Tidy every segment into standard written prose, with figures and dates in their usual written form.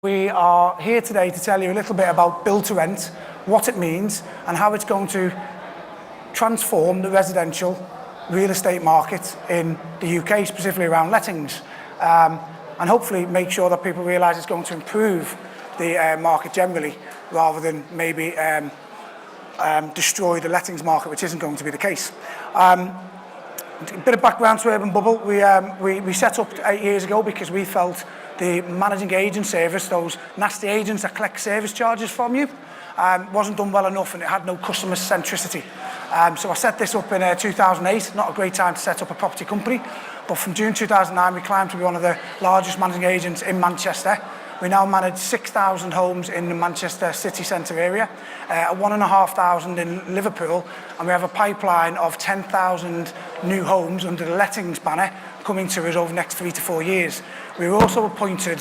We are here today to tell you a little bit about build to rent, what it means and how it's going to transform the residential real estate market in the UK, specifically around lettings, and hopefully make sure that people realise it's going to improve the market generally rather than maybe destroy the lettings market, which isn't going to be the case. A bit of background to Urban Bubble. We set up 8 years ago because we felt the managing agent service, those nasty agents that collect service charges from you, wasn't done well enough and it had no customer centricity. So I set this up in 2008, not a great time to set up a property company, but from June 2009 we climbed to be one of the largest managing agents in Manchester. We now manage 6,000 homes in the Manchester city centre area, 1,500 in Liverpool, and we have a pipeline of 10,000 new homes under the lettings banner coming to us over the next 3 to 4 years. We were also appointed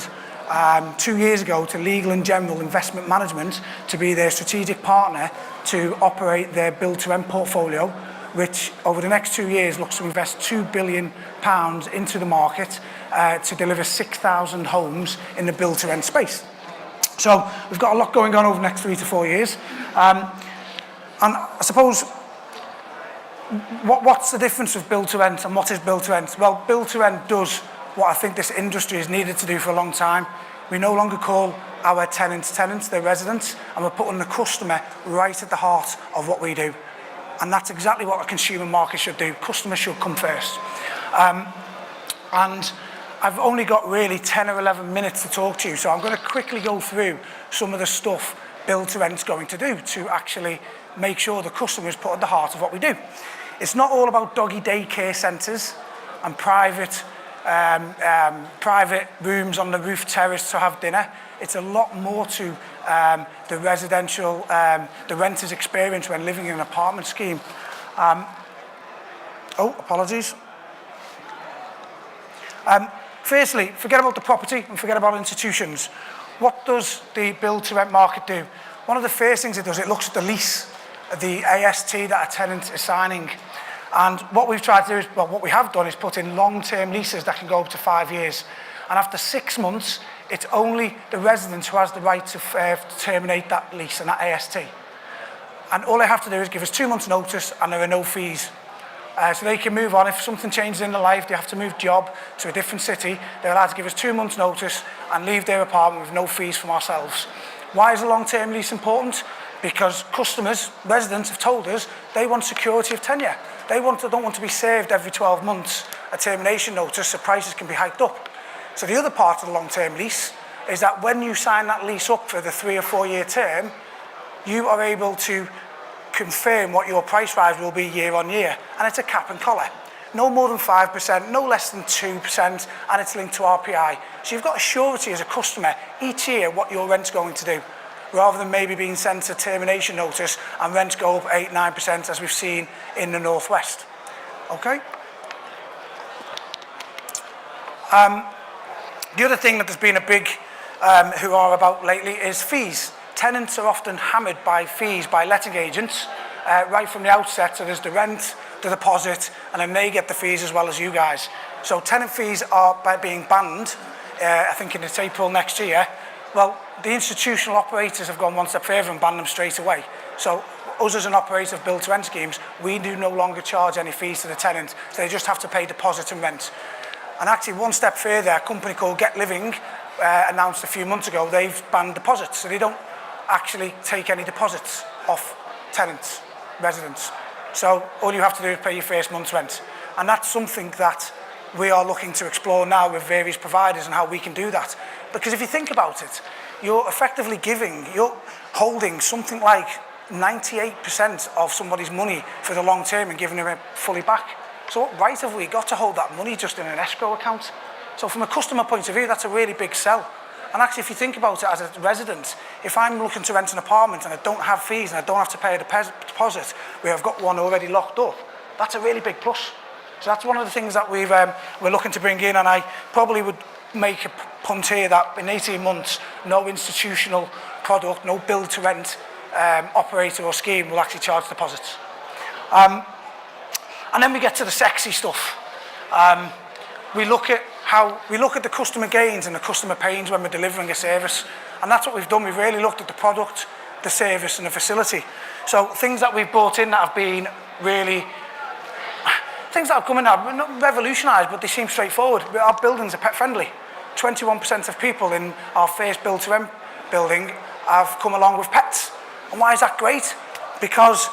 2 years ago to Legal and General Investment Management to be their strategic partner to operate their build-to-rent portfolio, which over the next 2 years looks to invest £2 billion into the market to deliver 6,000 homes in the build-to-rent space. So we've got a lot going on over the next 3 to 4 years. And I suppose, what's the difference of build-to-rent and what is build-to-rent? Well, build-to-rent does what I think this industry has needed to do for a long time. We no longer call our tenants, they're residents, and we're putting the customer right at the heart of what we do. And that's exactly what a consumer market should do. Customers should come first. And I've only got really 10 or 11 minutes to talk to you, so I'm going to quickly go through some of the stuff build to rent's going to do to actually make sure the customer is put at the heart of what we do. It's not all about doggy daycare centres and private rooms on the roof terrace to have dinner. It's a lot more to the residential, the renter's experience when living in an apartment scheme. Apologies. Firstly, forget about the property and forget about institutions. What does the build-to-rent market do? One of the first things it does, it looks at the lease, the AST that a tenant is signing. And what we've tried to do is, well, what we have done is put in long-term leases that can go up to 5 years. And after 6 months, it's only the resident who has the right to terminate that lease and that AST. And all they have to do is give us 2 months' notice and there are no fees. So they can move on. If something changes in their life, they have to move job to a different city, they're allowed to give us 2 months' notice and leave their apartment with no fees from ourselves. Why is a long-term lease important? Because customers, residents have told us they want security of tenure. They don't want to be served every 12 months a termination notice so prices can be hiked up. So the other part of the long-term lease is that when you sign that lease up for the 3 or 4 year term, you are able to confirm what your price rise will be year on year, and it's a cap and collar. No more than 5%, no less than 2%, and it's linked to RPI. So you've got a surety as a customer each year what your rent's going to do, rather than maybe being sent a termination notice and rents go up 8-9% as we've seen in the Northwest. Okay? The other thing that there's been a big hurrah about lately is fees. Tenants are often hammered by fees by letting agents right from the outset. So there's the rent, the deposit, and then they get the fees as well as you guys. So tenant fees are being banned, I think it's April next year. Well, the institutional operators have gone one step further and banned them straight away. So us as an operator of build-to-rent schemes, we do no longer charge any fees to the tenant. So they just have to pay deposit and rent. And actually, one step further, a company called Get Living announced a few months ago they've banned deposits. So they don't actually take any deposits off tenants, residents. So all you have to do is pay your first month's rent. And that's something that we are looking to explore now with various providers and how we can do that. Because if you think about it, you're effectively you're holding something like 98% of somebody's money for the long term and giving them it fully back. So what right have we got to hold that money just in an escrow account? So from a customer point of view, that's a really big sell. And actually, if you think about it as a resident, if I'm looking to rent an apartment and I don't have fees and I don't have to pay a deposit, where I've got one already locked up, that's a really big plus. So that's one of the things that we're looking to bring in, and I probably would make a punt here that in 18 months, no institutional product, no build-to-rent operator or scheme will actually charge deposits. And then we get to the sexy stuff. We look at how we look at the customer gains and the customer pains when we're delivering a service. And that's what we've done. We've really looked at the product, the service and the facility. So things that we've brought in that have been really, things that have come in that are not revolutionised, but they seem straightforward. Our buildings are pet friendly. 21% of people in our first build to rent building have come along with pets. And why is that great? Because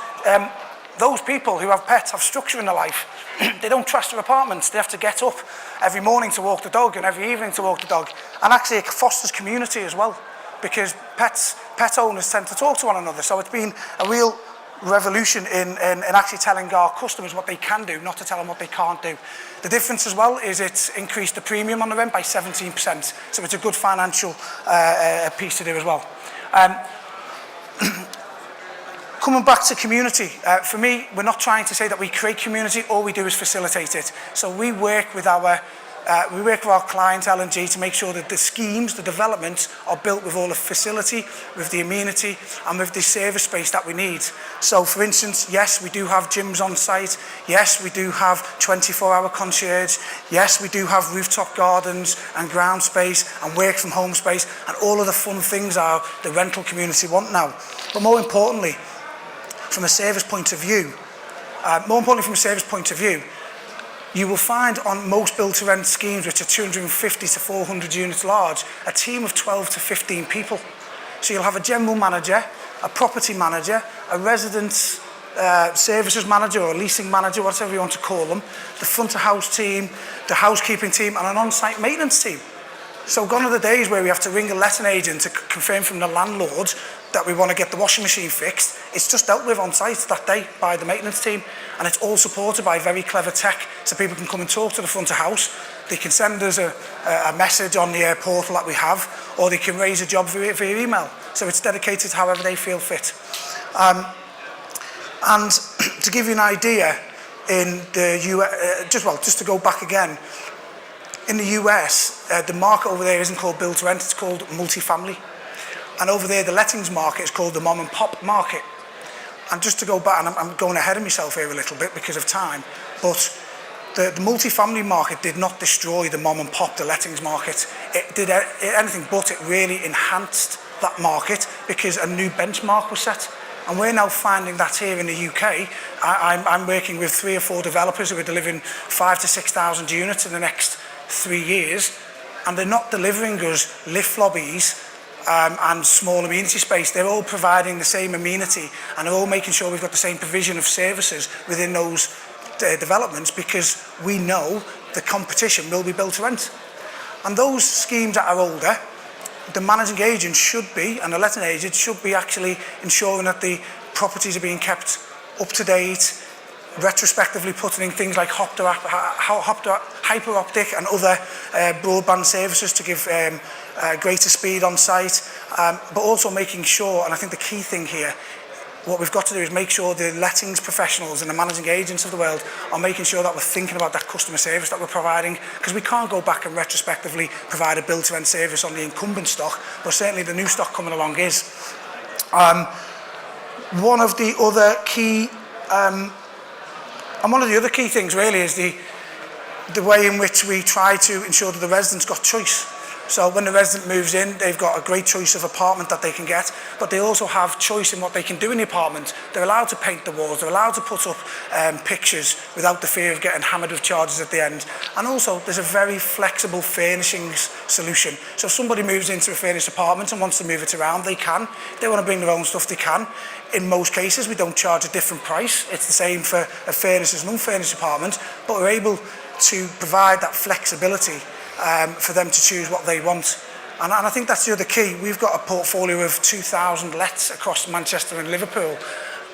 those people who have pets have structure in their life. They don't trust their apartments. They have to get up every morning to walk the dog and every evening to walk the dog. And actually it fosters community as well, because pet owners tend to talk to one another. So it's been a real revolution in actually telling our customers what they can do, not to tell them what they can't do. The difference as well is it's increased the premium on the rent by 17%. So it's a good financial piece to do as well. Coming back to community, for me, we're not trying to say that we create community, all we do is facilitate it. So we work with our client L&G to make sure that the schemes, the developments are built with all the facility, with the amenity and with the service space that we need. So for instance, yes, we do have gyms on site. Yes, we do have 24-hour concierge. Yes, we do have rooftop gardens and ground space and work from home space, and all of the fun things are the rental community want now. But more importantly, from a service point of view, you will find on most build-to-rent schemes, which are 250 to 400 units large, a team of 12 to 15 people. So you'll have a general manager, a property manager, a residence services manager or a leasing manager, whatever you want to call them, the front of house team, the housekeeping team, and an on-site maintenance team. So gone are the days where we have to ring a letting agent to confirm from the landlord that we want to get the washing machine fixed. It's just dealt with on site that day by the maintenance team, and it's all supported by very clever tech, so people can come and talk to the front of house. They can send us a message on the portal that we have, or they can raise a job via email. So it's dedicated however they feel fit. And to give you an idea, in the US, just to go back again, in the US, the market over there isn't called build to rent, it's called multifamily. And over there, the lettings market is called the mom and pop market. And just to go back, and I'm going ahead of myself here a little bit because of time, but the multifamily market did not destroy the mom and pop, the lettings market. It did anything but it really enhanced that market because a new benchmark was set. And we're now finding that here in the UK. I'm working with 3 or 4 developers who are delivering 5,000 to 6,000 units in the next 3 years, and they're not delivering us lift lobbies and small amenity space. They're all providing the same amenity, and they're all making sure we've got the same provision of services within those developments, because we know the competition will be built to rent. And those schemes that are older, the managing agent should be, and the letting agent should be actually ensuring that the properties are being kept up to date, retrospectively putting in things like hyper optic and other broadband services to give greater speed on site, but also making sure, and I think the key thing here, what we've got to do is make sure the lettings professionals and the managing agents of the world are making sure that we're thinking about that customer service that we're providing, because we can't go back and retrospectively provide a build-to-rent service on the incumbent stock, but certainly the new stock coming along is. One of the other key things really is the way in which we try to ensure that the residents got choice. So when the resident moves in, they've got a great choice of apartment that they can get, but they also have choice in what they can do in the apartment. They're allowed to paint the walls, they're allowed to put up pictures without the fear of getting hammered with charges at the end. And also, there's a very flexible furnishings solution. So if somebody moves into a furnished apartment and wants to move it around, they can. If they want to bring their own stuff, they can. In most cases, we don't charge a different price. It's the same for a furnished and unfurnished apartment, but we're able to provide that flexibility for them to choose what they want. And I think that's the other key. We've got a portfolio of 2,000 lets across Manchester and Liverpool.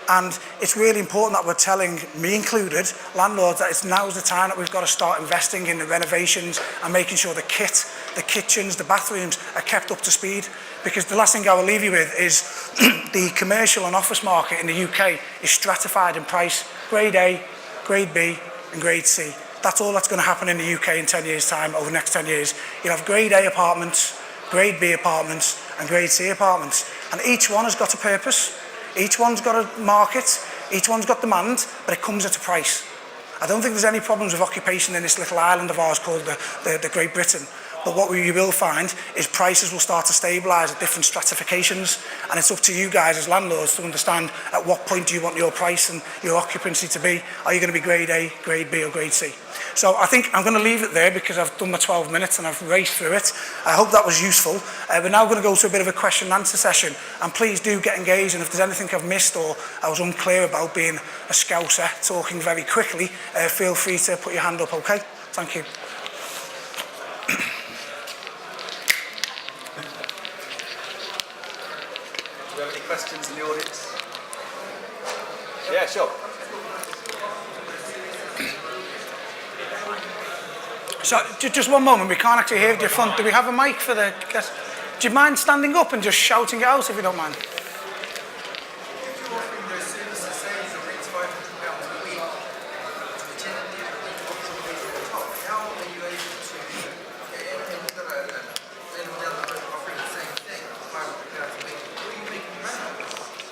And it's really important that we're telling, me included, landlords that now's the time that we've got to start investing in the renovations and making sure the kit, the kitchens, the bathrooms are kept up to speed. Because the last thing I will leave you with is the commercial and office market in the UK is stratified in price. Grade A, Grade B and Grade C. That's all that's going to happen in the UK in 10 years' time, over the next 10 years. You'll have Grade A apartments, Grade B apartments, and Grade C apartments. And each one has got a purpose. Each one's got a market. Each one's got demand, but it comes at a price. I don't think there's any problems with occupation in this little island of ours called the Great Britain. But what you will find is prices will start to stabilise at different stratifications, and it's up to you guys as landlords to understand at what point do you want your price and your occupancy to be. Are you going to be grade A, grade B or grade C? So I think I'm going to leave it there because I've done my 12 minutes and I've raced through it. I hope that was useful. We're now going to go to a bit of a question and answer session, and please do get engaged, and if there's anything I've missed or I was unclear about being a scouser talking very quickly, feel free to put your hand up, okay? Thank you. Do we have any questions in the audience? Yeah, sure. So, just one moment, we can't actually hear at your front. Do we have a mic for the guests? Do you mind standing up and just shouting it out if you don't mind?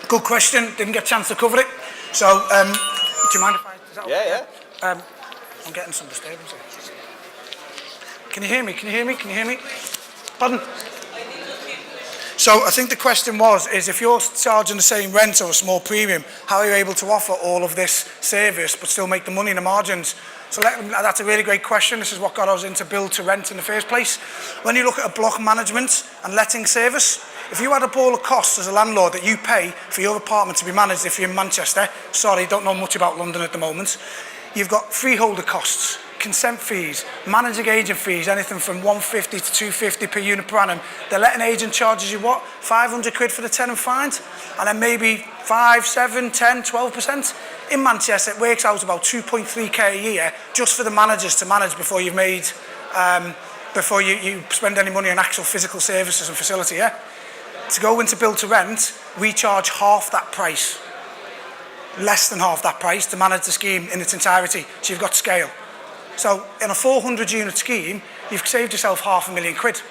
Good question, didn't get a chance to cover it. So, do you mind if I... Is that okay? Yeah. I'm getting some disturbance here. Can you hear me? Can you hear me? Can you hear me? Pardon? So I think the question is if you're charging the same rent or a small premium, how are you able to offer all of this service but still make the money in the margins? So that's a really great question. This is what got us into build to rent in the first place. When you look at a block management and letting service, if you add up all the costs as a landlord that you pay for your apartment to be managed if you're in Manchester, sorry, don't know much about London at the moment, you've got freeholder costs, consent fees, managing agent fees, anything from 150 to 250 per unit per annum. The letting agent charges you what? 500 quid for the tenant find, and then maybe 5, 7, 10, 12%. In Manchester, it works out about 2.3k a year just for the managers to manage before you've made, before you spend any money on actual physical services and facility, yeah? To go into build to rent, we charge half that price, less than half that price to manage the scheme in its entirety, so you've got scale. So in a 400 unit scheme, you've saved yourself £500,000.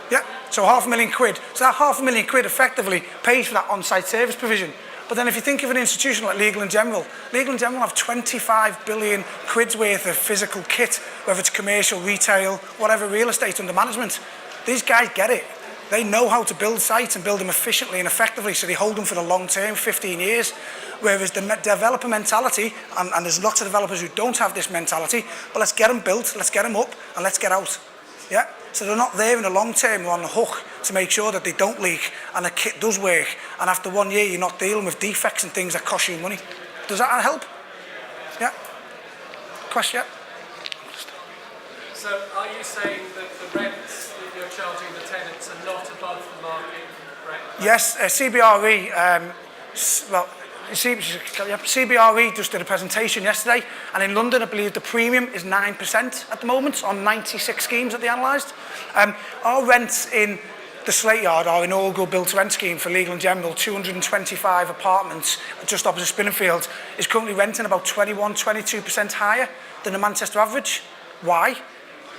Yeah, so £500,000. So that £500,000 effectively pays for that on-site service provision. But then if you think of an institution like Legal & General have 25 billion quid's worth of physical kit, whether it's commercial, retail, whatever real estate under management. These guys get it. They know how to build sites and build them efficiently and effectively, so they hold them for the long term, 15 years. Whereas the developer mentality, and there's lots of developers who don't have this mentality, but let's get them built, let's get them up, and let's get out. Yeah? So they're not there in the long term, they're on the hook to make sure that they don't leak and the kit does work. And after 1 year, you're not dealing with defects and things that cost you money. Does that help? Yeah? Question? So are you saying that the rents that you're charging the tenants are not above the market rent? Yes, CBRE, CBRE just did a presentation yesterday, and in London I believe the premium is 9% at the moment on 96 schemes that they analysed. Our rents in the Slate Yard, our inaugural build to rent scheme for Legal & General, 225 apartments just opposite Spinningfields, is currently renting about 21-22% higher than the Manchester average. Why?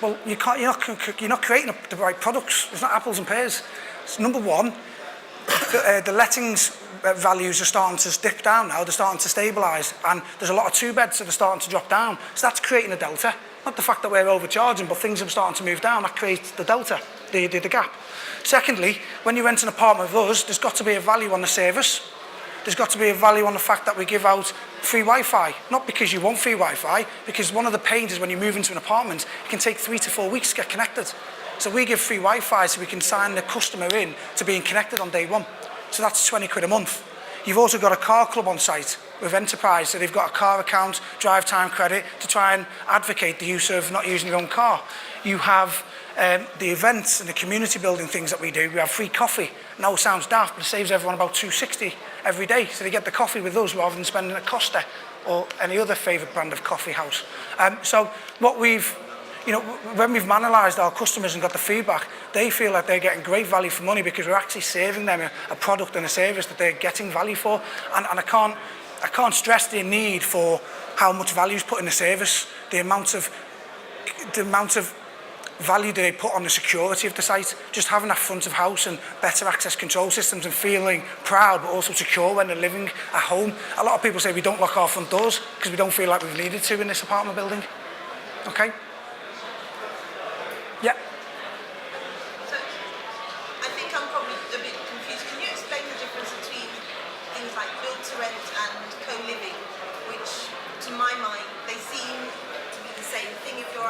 Well, you're not creating the right products. It's not apples and pears. So number one, the lettings values are starting to dip down now. They're starting to stabilise, and there's a lot of two beds that are starting to drop down. So that's creating a delta. Not the fact that we're overcharging, but things are starting to move down. That creates the delta, the gap. Secondly, when you rent an apartment with us, there's got to be a value on the service. There's got to be a value on the fact that we give out free Wi-Fi. Not because you want free Wi-Fi, because one of the pains is when you move into an apartment, it can take 3 to 4 weeks to get connected. So we give free Wi-Fi so we can sign the customer in to being connected on day one. So that's 20 quid a month. You've also got a car club on site with Enterprise, so they've got a car account, drive time credit to try and advocate the use of not using your own car. You have the events and the community building things that we do. We have free coffee. Now it sounds daft, but it saves everyone about $2.60 every day. So they get the coffee with us rather than spending at Costa or any other favourite brand of coffee house. So what we've, when we've analysed our customers and got the feedback, they feel like they're getting great value for money because we're actually saving them a product and a service that they're getting value for. And I can't stress the need for how much value is put in the service, the amount of value do they put on the security of the site? Just having that front of house and better access control systems and feeling proud but also secure when they're living at home. A lot of people say we don't lock our front doors because we don't feel like we've needed to in this apartment building. Okay? Yeah. So, I think I'm probably a bit confused. Can you explain the difference between things like build to rent and co-living, which to my mind, they seem to be the same thing if you're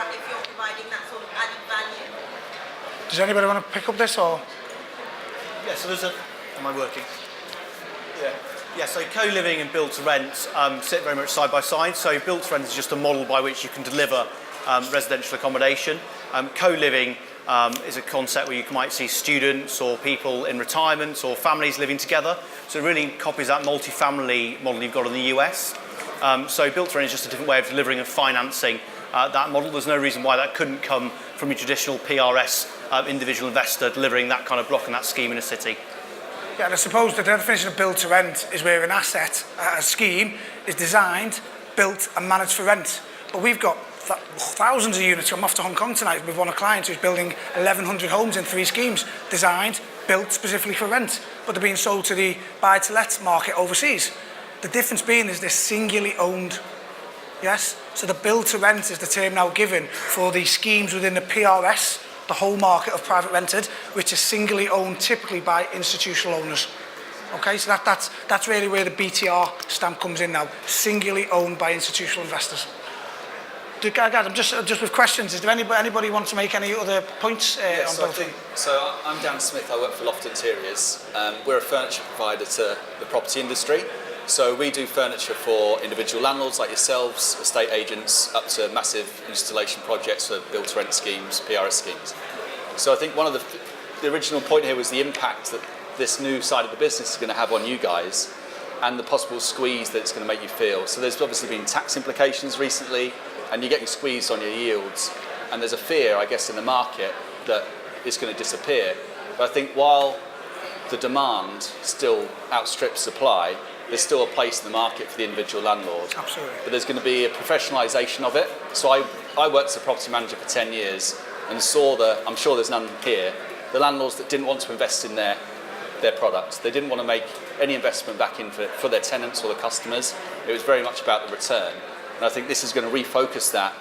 providing that sort of added value? Does anybody want to pick up this or? Yeah, so am I working? Yeah. Yeah, so co-living and build to rent sit very much side by side. So build to rent is just a model by which you can deliver residential accommodation. Co-living is a concept where you might see students or people in retirement or families living together. So it really copies that multi-family model you've got in the US. So build to rent is just a different way of delivering and financing that model. There's no reason why that couldn't come from your traditional PRS individual investor delivering that kind of block and that scheme in a city. Yeah, and I suppose the definition of build to rent is where an asset, a scheme, is designed, built and managed for rent. But we've got thousands of units. I'm off to Hong Kong tonight with one of clients who's building 1,100 homes in 3 schemes, designed, built specifically for rent, but they're being sold to the buy-to-let market overseas. The difference being is they're singularly owned. Yes? So the build to rent is the term now given for the schemes within the PRS, the whole market of private rented, which is singly owned typically by institutional owners. Okay, so that's really where the BTR stamp comes in now, singularly owned by institutional investors. I'm just with questions. Is there anybody want to make any other points on both? So I'm Dan Smith. I work for Loft Interiors. We're a furniture provider to the property industry. So we do furniture for individual landlords like yourselves, estate agents, up to massive installation projects for build-to-rent schemes, PRS schemes. So I think one of the original point here was the impact that this new side of the business is going to have on you guys and the possible squeeze that it's going to make you feel. So there's obviously been tax implications recently and you're getting squeezed on your yields. And there's a fear, I guess, in the market that it's going to disappear. But I think while the demand still outstrips supply, there's still a place in the market for the individual landlord. Absolutely. But there's going to be a professionalisation of it. So I worked as a property manager for 10 years and saw I'm sure there's none here, the landlords that didn't want to invest in their product. They didn't want to make any investment back in for their tenants or the customers. It was very much about the return. And I think this is going to refocus that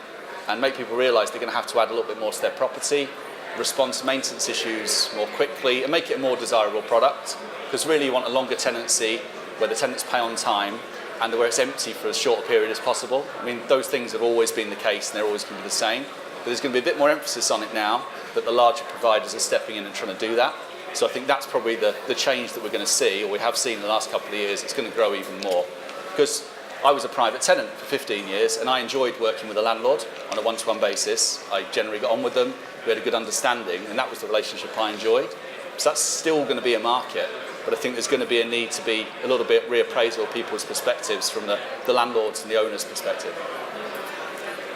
and make people realise they're going to have to add a little bit more to their property, respond to maintenance issues more quickly and make it a more desirable product. Because really you want a longer tenancy where the tenants pay on time and where it's empty for as short a period as possible. I mean, those things have always been the case and they're always going to be the same. But there's going to be a bit more emphasis on it now that the larger providers are stepping in and trying to do that. So I think that's probably the change that we're going to see, or we have seen in the last couple of years. It's going to grow even more. Because I was a private tenant for 15 years and I enjoyed working with a landlord on a one-to-one basis. I generally got on with them, we had a good understanding, and that was the relationship I enjoyed. So that's still going to be a market. But I think there's going to be a need to be a little bit reappraisal of people's perspectives from the landlords and the owners' perspective.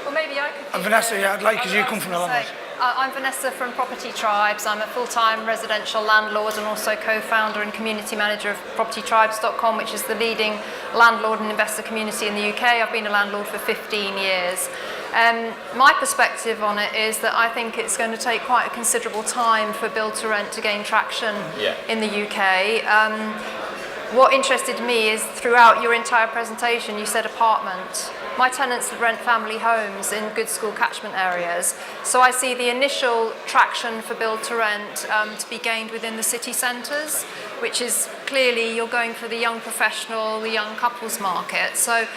Well, maybe I could... And Vanessa, yeah, I'd like, because you come from the landlord. I'm Vanessa from Property Tribes. I'm a full-time residential landlord and also co-founder and community manager of propertytribes.com, which is the leading landlord and investor community in the UK. I've been a landlord for 15 years. My perspective on it is that I think it's going to take quite a considerable time for build to rent to gain traction in the UK. What interested me is throughout your entire presentation you said apartment. My tenants rent family homes in good school catchment areas, so I see the initial traction for build to rent to be gained within the city centres, which is clearly you're going for the young professional, the young couples market. So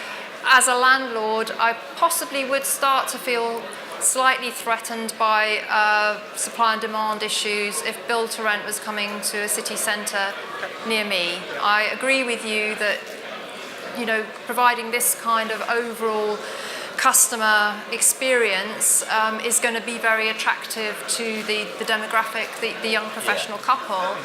as a landlord, I possibly would start to feel slightly threatened by supply and demand issues if build to rent was coming to a city centre near me. I agree with you that, you know, providing this kind of overall customer experience is going to be very attractive to the demographic, the young professional couple.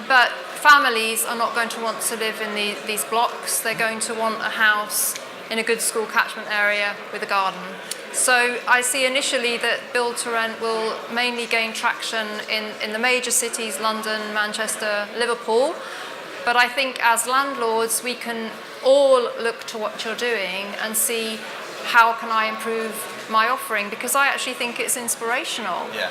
But families are not going to want to live in these blocks. They're going to want a house in a good school catchment area with a garden. So I see initially that build to rent will mainly gain traction in the major cities, London, Manchester, Liverpool. But I think as landlords, we can all look to what you're doing and see how can I improve my offering, because I actually think it's inspirational. Yeah.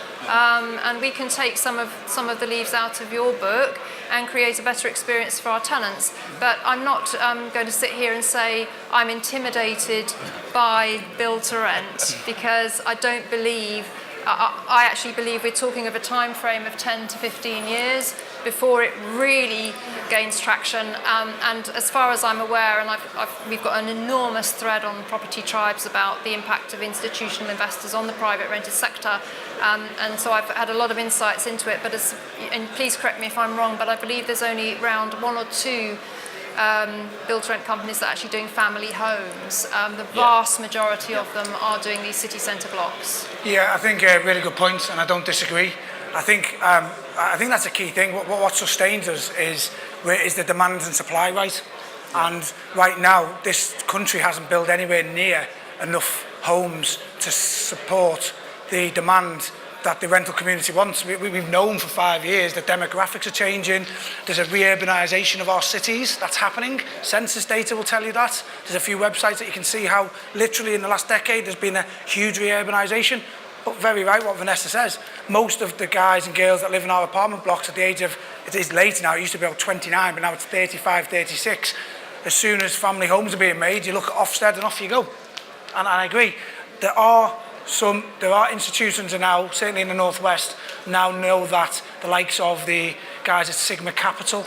And we can take some of the leaves out of your book and create a better experience for our tenants. But I'm not going to sit here and say I'm intimidated by build to rent, because I don't believe, I actually believe we're talking of a time frame of 10 to 15 years before it really gains traction. And as far as I'm aware, and we've got an enormous thread on Property Tribes about the impact of institutional investors on the private rented sector. And so I've had a lot of insights into it. But and please correct me if I'm wrong, but I believe there's only around 1 or 2 build-to-rent companies that are actually doing family homes. The vast majority of them are doing these city centre blocks. Yeah, I think a really good point, and I don't disagree. I think that's a key thing. What sustains us is the demand and supply right. And right now, this country hasn't built anywhere near enough homes to support the demand that the rental community wants. We've known for 5 years that demographics are changing. There's a re-urbanisation of our cities that's happening. Census data will tell you that. There's a few websites that you can see how literally in the last decade there's been a huge re-urbanisation. But very right what Vanessa says. Most of the guys and girls that live in our apartment blocks at the age of, it is late now, it used to be about 29, but now it's 35, 36. As soon as family homes are being made, you look at Ofsted and off you go. And I agree. There are institutions now, certainly in the Northwest, now know that the likes of the guys at Sigma Capital,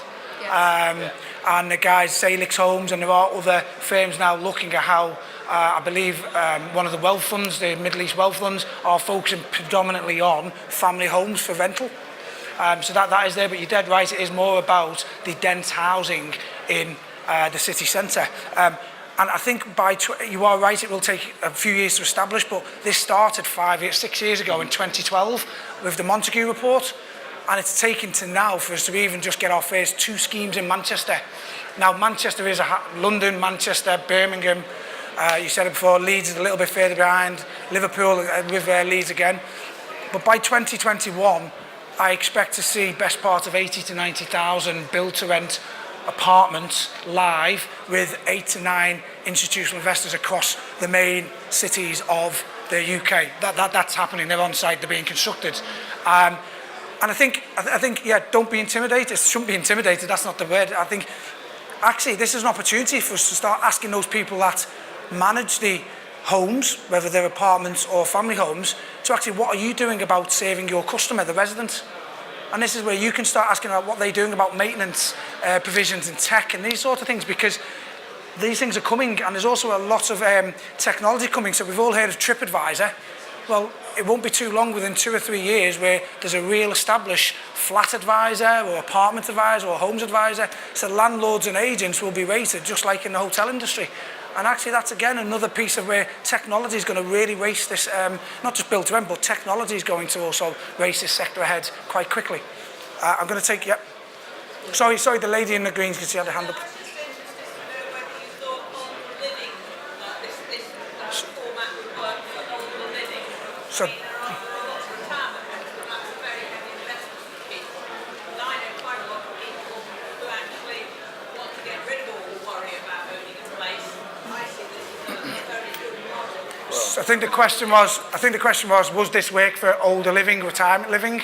and the guys Salix Homes, and there are other firms now looking at how, I believe one of the wealth funds, the Middle East wealth funds, are focusing predominantly on family homes for rental. So that is there, but you're dead right, it is more about the dense housing in the city centre. And I think you are right, it will take a few years to establish, but this started 6 years ago in 2012 with the Montague report, and it's taken to now for us to even just get our first 2 schemes in Manchester. Now Manchester is London, Manchester, Birmingham, you said it before, Leeds is a little bit further behind, Liverpool with Leeds again. But by 2021, I expect to see best part of 80 to 90,000 build-to-rent apartments live with 8 to 9 institutional investors across the main cities of the UK. That's happening. They're on site. They're being constructed. And I think, don't be intimidated. Shouldn't be intimidated. That's not the word. I think, actually, this is an opportunity for us to start asking those people that manage the homes, whether they're apartments or family homes, to actually, what are you doing about serving your customer, the resident? And this is where you can start asking about what they're doing about maintenance provisions and tech and these sort of things, because these things are coming, and there's also a lot of technology coming. So we've all heard of TripAdvisor. Well, it won't be too long, within 2 or 3 years, where there's a real established flat advisor or apartment advisor or homes advisor. So landlords and agents will be rated just like in the hotel industry. And actually that's again another piece of where technology is going to really race this, not just build to rent, but technology is going to also race this sector ahead quite quickly. I'm going to take, Sorry, the lady in the greens, because she had a hand up. I was just interested to know whether you thought older living, this format would work for older living. So, There are lots of retirement homes, but that's a very heavy investment for people. And I know quite a lot of people who actually want to get rid of all the worry about owning a place. I see this as a very good model. I think the question was this work for older living, retirement living?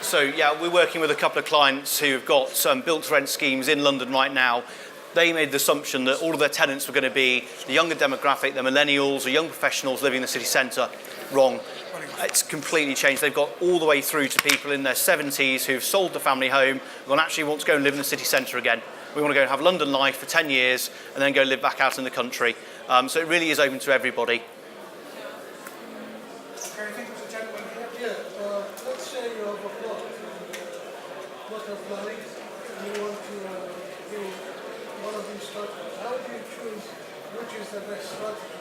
So yeah, we're working with a couple of clients who have got some built-to-rent schemes in London right now. They made the assumption that all of their tenants were going to be the younger demographic, the millennials or young professionals living in the city centre. Wrong. It's completely changed. They've got all the way through to people in their 70s who've sold the family home and actually want to go and live in the city centre again. We want to go and have London life for 10 years and then go live back out in the country. So it really is open to everybody. Let's say you have a plot of land and you want to do one of these structures. How do you choose which is the best strategy?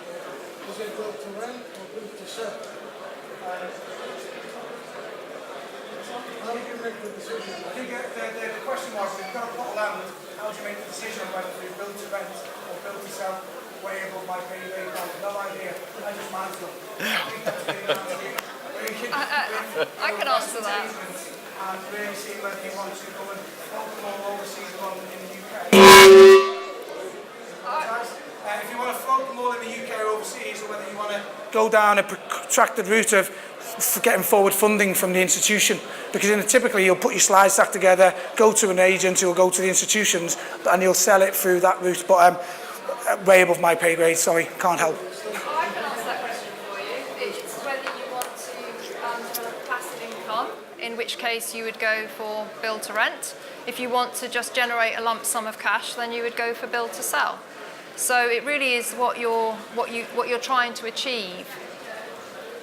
Is it built to rent or built to sell? How do you make the decision? I think the question was, if you've got a plot of land, how do you make the decision on whether to build to rent or build to sell? Way above my pay grade, no idea. I just manage them. I think that's really I can answer that. And really see whether you want to go and open all overseas or in the UK. If you want to float them all in the UK or overseas, or whether you want to go down a protracted route of getting forward funding from the institution. Because typically you'll put your slide stack together, go to an agent who will go to the institutions, and you'll sell it through that route. But way above my pay grade, sorry, can't help. I can answer that question for you. It's whether you want to develop passive income, in which case you would go for build to rent. If you want to just generate a lump sum of cash, then you would go for build to sell. So it really is what you're trying to achieve.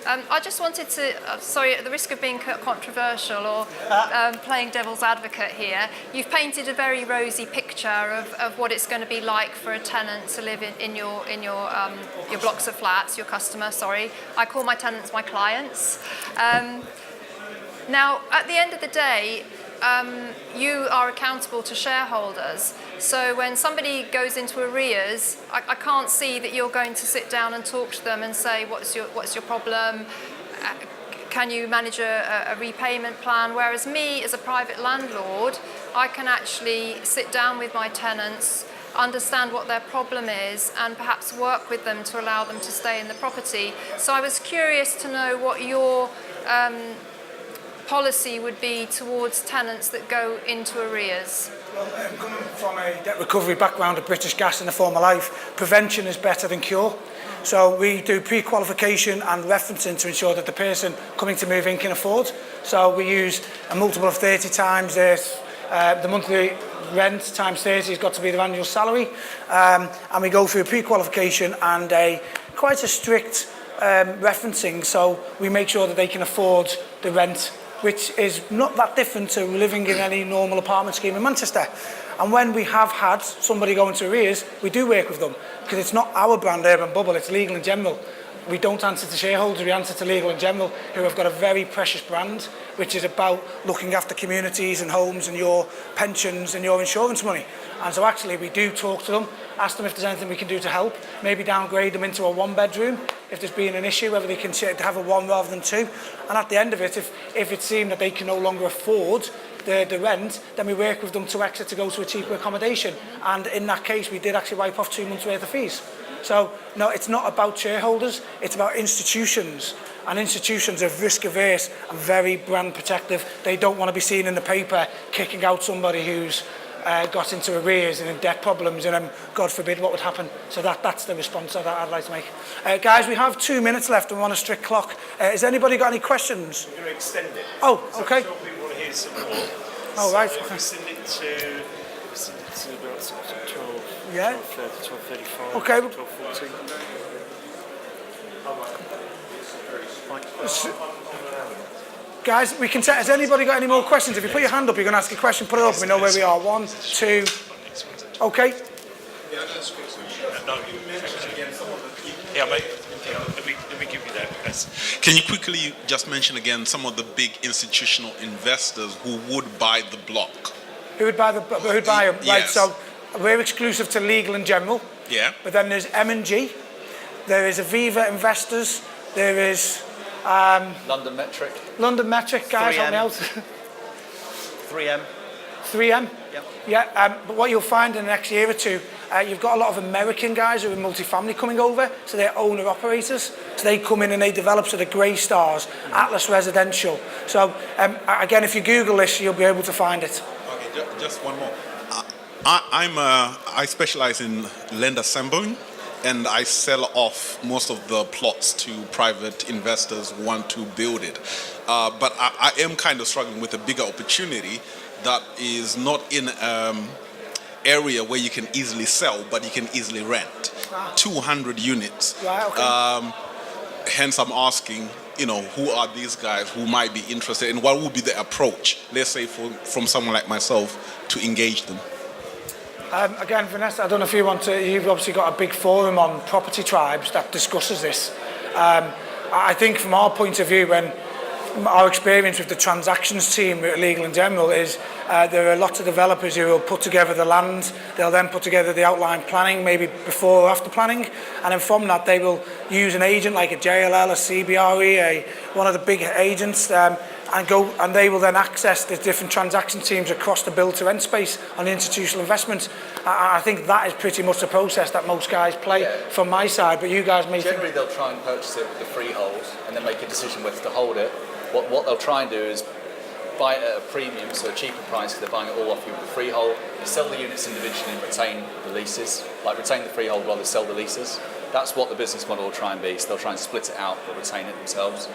I just wanted to, sorry, at the risk of being controversial or playing devil's advocate here, you've painted a very rosy picture of what it's going to be like for a tenant to live in your blocks of flats, your customer, sorry. I call my tenants my clients. Now, at the end of the day, you are accountable to shareholders. So when somebody goes into arrears, I can't see that you're going to sit down and talk to them and say, what's your problem? Can you manage a repayment plan? Whereas me, as a private landlord, I can actually sit down with my tenants, understand what their problem is, and perhaps work with them to allow them to stay in the property. So I was curious to know what your policy would be towards tenants that go into arrears. Well, coming from a debt recovery background of British Gas in a former life, prevention is better than cure. So we do pre-qualification and referencing to ensure that the person coming to move in can afford. So we use a multiple of 30 times the monthly rent times 30 has got to be their annual salary. And we go through a pre-qualification and quite a strict referencing, so we make sure that they can afford the rent, which is not that different to living in any normal apartment scheme in Manchester. And when we have had somebody go into arrears, we do work with them, because it's not our brand Urban Bubble, it's Legal & General. We don't answer to shareholders, we answer to Legal & General, who have got a very precious brand, which is about looking after communities and homes and your pensions and your insurance money. And so actually we do talk to them, ask them if there's anything we can do to help, maybe downgrade them into a one-bedroom, if there's been an issue, whether they can have a one rather than two. And at the end of it, if it seemed that they can no longer afford the rent, then we work with them to exit to go to a cheaper accommodation. And in that case, we did actually wipe off 2 months' worth of fees. So, no, it's not about shareholders, it's about institutions. And institutions are risk averse and very brand protective. They don't want to be seen in the paper kicking out somebody who's got into arrears and in debt problems, and God forbid what would happen. So that's the response that I'd like to make. Guys, we have 2 minutes left and we're on a strict clock. Has anybody got any questions? We're going to extend it. Oh, okay. So I'm sure people want to hear some more. Oh, right. So we send it to about sort of 12, Yeah. 12:30, 12:35, Okay. 12:40. Guys, we can has anybody got any more questions? If you put your hand up, you're going to ask a question, put it up, we know where we are. 1, 2, okay. Yeah, mate. Let me give you that. Can you quickly just mention again some of the big institutional investors who would buy the block? Who would buy them? Right, Yes. so we're exclusive to Legal & General. Yeah. But then there's M&G, there is Aviva Investors, there is London Metric. London Metric, guys, help me out. 3M. 3M? Yep. Yeah, but what you'll find in the next year or two, you've got a lot of American guys who are multifamily coming over, so they're owner-operators. So they come in and they develop sort of Grey Stars, Atlas Residential. So again, if you Google this, you'll be able to find it. Okay, just one more. I specialize in land assembling, and I sell off most of the plots to private investors who want to build it. But I am kind of struggling with a bigger opportunity that is not in area where you can easily sell, but you can easily rent. 200 units. Right, okay. Hence, I'm asking, who are these guys who might be interested, and what would be the approach, let's say, from someone like myself to engage them? Again, Vanessa, I don't know if you want to, you've obviously got a big forum on property tribes that discusses this. I think from our point of view, when our experience with the transactions team at Legal & General is there are lots of developers who will put together the land, they'll then put together the outline planning, maybe before or after planning, and then from that they will use an agent like a JLL, a CBRE, one of the big agents and they will then access the different transaction teams across the build-to-rent space on institutional investment. I think that is pretty much the process that most guys play from my side, but you guys may Generally, they'll try and purchase it with the freehold and then make a decision whether to hold it. What they'll try and do is buy it at a premium, so a cheaper price, because they're buying it all off you with the freehold, sell the units individually and retain the leases, like retain the freehold while they sell the leases. That's what the business model will try and be, so they'll try and split it out but retain it themselves.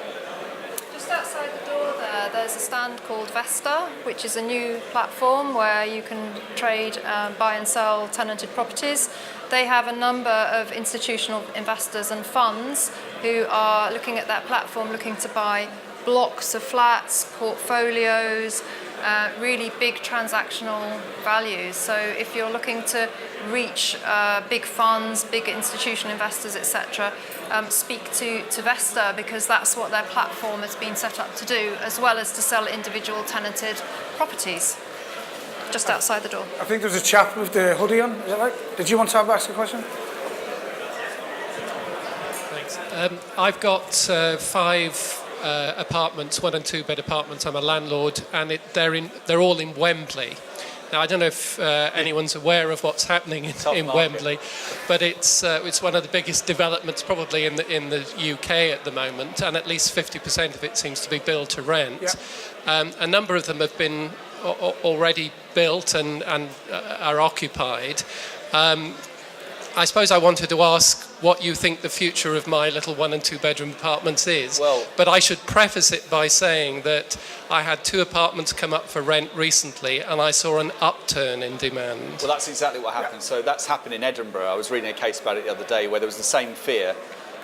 Just outside the door there's a stand called Vesta, which is a new platform where you can trade, buy and sell tenanted properties. They have a number of institutional investors and funds who are looking at that platform, looking to buy blocks of flats, portfolios, really big transactional values. So if you're looking to reach big funds, big institutional investors, etc., speak to Vesta, because that's what their platform has been set up to do, as well as to sell individual tenanted properties. Just outside the door. I think there's a chap with the hoodie on, is that right? Did you want to ask a question? Thanks. I've got 5 apartments, 1 and 2 bed apartments. I'm a landlord, and they're all in Wembley. Now I don't know if anyone's aware of what's happening in Wembley, but it's one of the biggest developments probably in the UK at the moment, and at least 50% of it seems to be built to rent. Yeah. A number of them have been already built and are occupied. I suppose I wanted to ask what you think the future of my little 1 and 2 bedroom apartments is. Well, but I should preface it by saying that I had 2 apartments come up for rent recently, and I saw an upturn in demand. Well, that's exactly what happened. So that's happened in Edinburgh. I was reading a case about it the other day where there was the same fear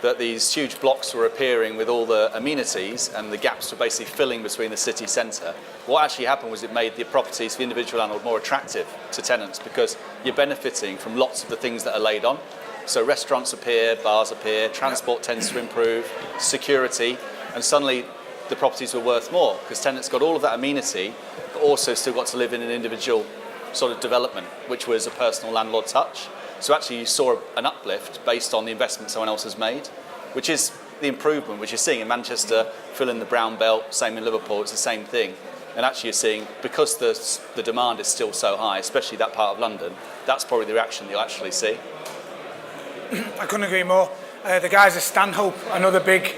that these huge blocks were appearing with all the amenities, and the gaps were basically filling between the city centre. What actually happened was it made the properties for the individual landlord more attractive to tenants, because you're benefiting from lots of the things that are laid on. So restaurants appear, bars appear, transport tends to improve, security, and suddenly the properties were worth more because tenants got all of that amenity, but also still got to live in an individual sort of development, which was a personal landlord touch. So actually you saw an uplift based on the investment someone else has made, which is the improvement which you're seeing in Manchester, fill in the brown belt, same in Liverpool, it's the same thing. And actually you're seeing, because the demand is still so high, especially that part of London, that's probably the reaction that you'll actually see. I couldn't agree more. The guys at Stanhope, another big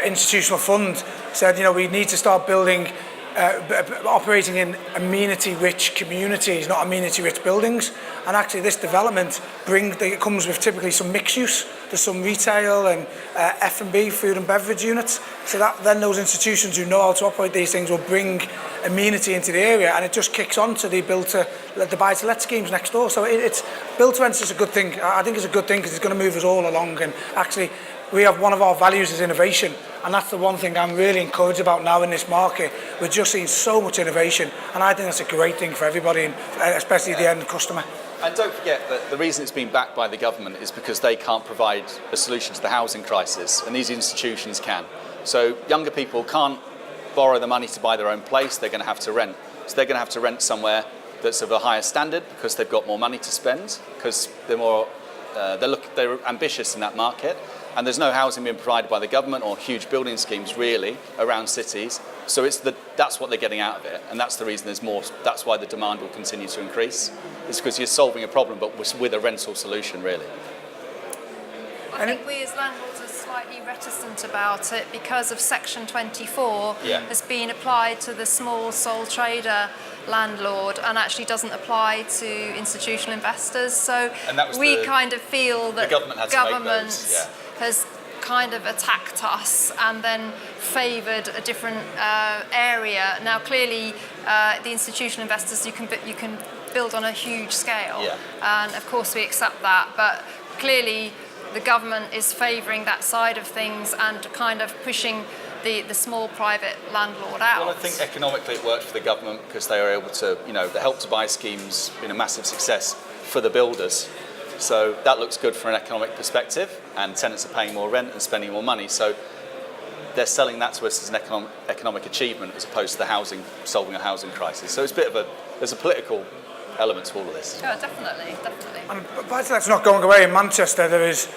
institutional fund, said, we need to start building, operating in amenity-rich communities, not amenity-rich buildings. And actually this development it comes with typically some mixed use. There's some retail and F&B, food and beverage units. So that then those institutions who know how to operate these things will bring amenity into the area, and it just kicks on to the buy-to-let schemes next door. So it's build-to-rent is a good thing. I think it's a good thing because it's going to move us all along. And actually, we have one of our values is innovation, and that's the one thing I'm really encouraged about now in this market. We're just seeing so much innovation, and I think that's a great thing for everybody, and especially the end customer. And don't forget that the reason it's been backed by the government is because they can't provide a solution to the housing crisis, and these institutions can. So younger people can't borrow the money to buy their own place, they're going to have to rent. So they're going to have to rent somewhere that's of a higher standard because they've got more money to spend, because they're ambitious in that market. And there's no housing being provided by the government or huge building schemes really around cities. So that's what they're getting out of it, and that's the reason there's more. That's why the demand will continue to increase. It's because you're solving a problem, but with a rental solution, really. I think we as landlords are slightly reticent about it because of Section 24 has been applied to the small sole trader landlord and actually doesn't apply to institutional investors. So we kind of feel that the government has kind of attacked us and then favoured a different area. Now clearly the institutional investors you can build on a huge scale, and of course we accept that, but clearly the government is favouring that side of things and kind of pushing the small private landlord out. Well, I think economically it worked for the government because they were able to, the Help to Buy scheme's been a massive success for the builders. So that looks good from an economic perspective, and tenants are paying more rent and spending more money. So they're selling that to us as an economic achievement as opposed to solving a housing crisis. So it's there's a political element to all of this. Yeah, definitely. And buy-to-let's not going away. In Manchester, there is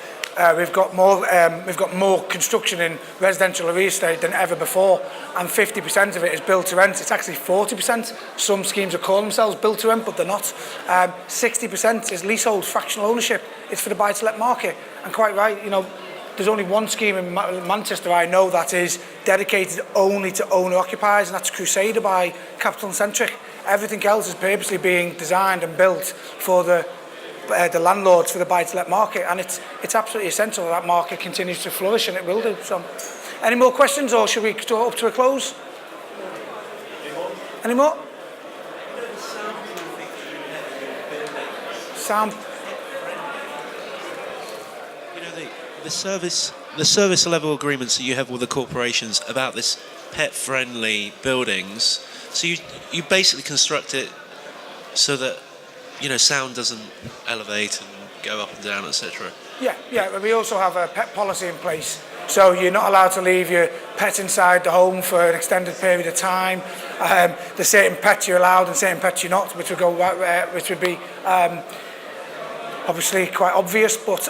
we've got more construction in residential real estate than ever before, and 50% of it is built to rent. It's actually 40%. Some schemes are calling themselves built to rent, but they're not. 60% is leasehold, fractional ownership. It's for the buy-to-let market, and quite right, you know, there's only one scheme in Manchester I know that is dedicated only to owner-occupiers, and that's Crusader by Capital & Centric. Everything else is purposely being designed and built for the landlords, for the buy-to-let market, and it's absolutely essential that market continues to flourish, and it will do. So, any more questions, or should we draw up to a close? Any more? Sound. The service level agreements that you have with the corporations about this pet-friendly buildings, so you basically construct it so that, you know, sound doesn't elevate and go up and down, etc. Yeah. We also have a pet policy in place, so you're not allowed to leave your pet inside the home for an extended period of time. There's certain pets you're allowed and certain pets you're not, which would be obviously quite obvious, but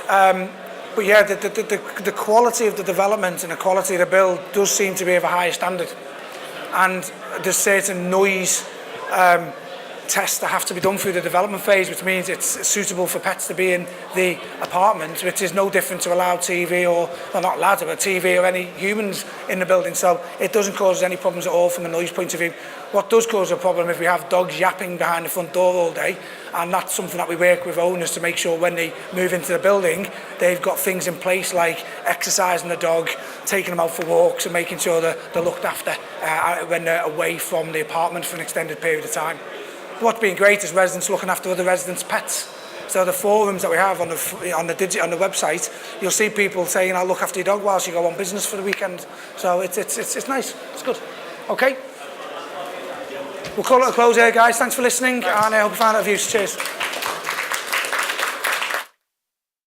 yeah, the quality of the development and the quality of the build does seem to be of a higher standard. And there's certain noise tests that have to be done through the development phase, which means it's suitable for pets to be in the apartment, which is no different to a loud TV or not loud, but a TV or any humans in the building. So it doesn't cause any problems at all from a noise point of view. What does cause a problem if we have dogs yapping behind the front door all day, and that's something that we work with owners to make sure when they move into the building, they've got things in place like exercising the dog, taking them out for walks, and making sure that they're looked after when they're away from the apartment for an extended period of time. What's been great is residents looking after other residents' pets. So the forums that we have on the website, you'll see people saying, "I'll look after your dog whilst you go on business for the weekend." So it's nice. It's good. Okay. We'll call it a close here, guys. Thanks for listening, and I hope you found it of use. Cheers.